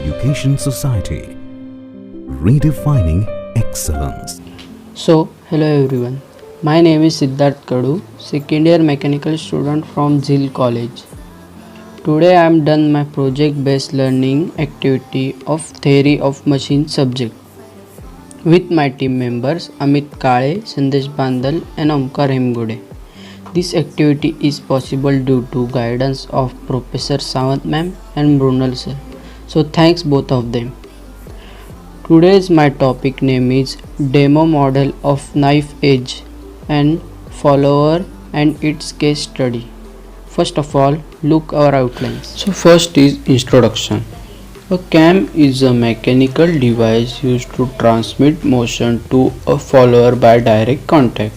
Education Society, redefining excellence. So, hello everyone. My name is Siddharth Kadu, second year mechanical student from Zil College. Today I am done my project based learning activity of theory of machine subject with my team members Amit Kale, Sandesh Bandal and Omkar Hemgode. This activity is possible due to guidance of Professor Sawant ma'am and Brunel sir. So thanks both of them. Today's my topic name is demo model of knife edge and follower and its case study. First of all, look our outlines. So first is introduction. A cam is a mechanical device used to transmit motion to a follower by direct contact.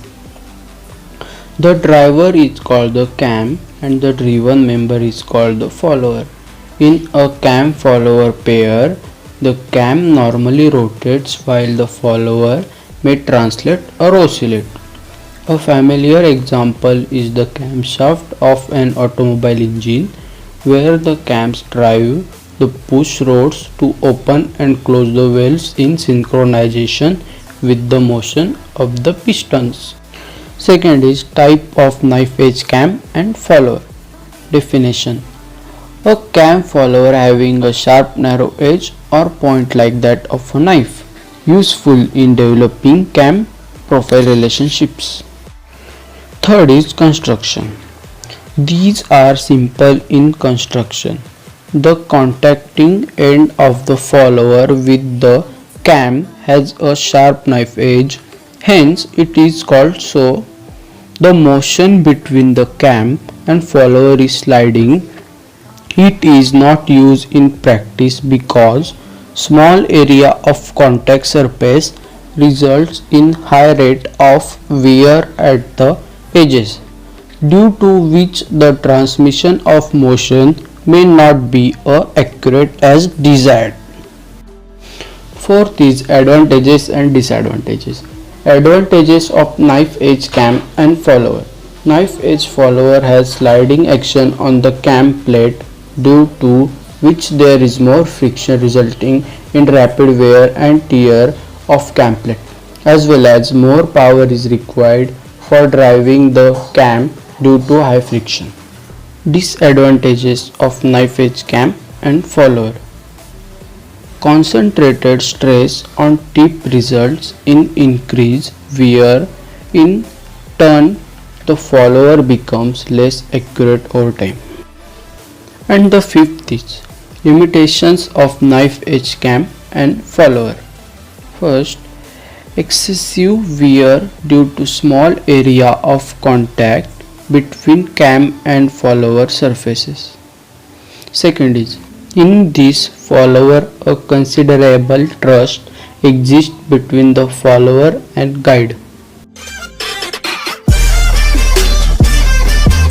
The driver is called the cam and the driven member is called the follower. In a cam follower pair, the cam normally rotates while the follower may translate or oscillate. A familiar example is the camshaft of an automobile engine, where the cams drive the push rods to open and close the valves in synchronization with the motion of the pistons. Second is type of knife edge cam and follower. Definition: a cam follower having a sharp narrow edge or point like that of a knife, useful in developing cam profile relationships. Third is construction. These are simple in construction. The contacting end of the follower with the cam has a sharp knife edge, hence it is called so. The motion between the cam and follower is sliding. It is not used in practice because small area of contact surface results in high rate of wear at the edges, due to which the transmission of motion may not be accurate as desired. Fourth is advantages and disadvantages. Advantages of knife edge cam and follower. Knife edge follower has sliding action on the cam plate, due to which there is more friction resulting in rapid wear and tear of cam plate, as well as more power is required for driving the cam due to high friction. Disadvantages of knife edge cam and follower. Concentrated stress on tip results in increased wear. In turn, the follower becomes less accurate over time. And the fifth is limitations of knife edge cam and follower. First, excessive wear due to small area of contact between cam and follower surfaces. Second is, in this follower a considerable trust exists between the follower and guide.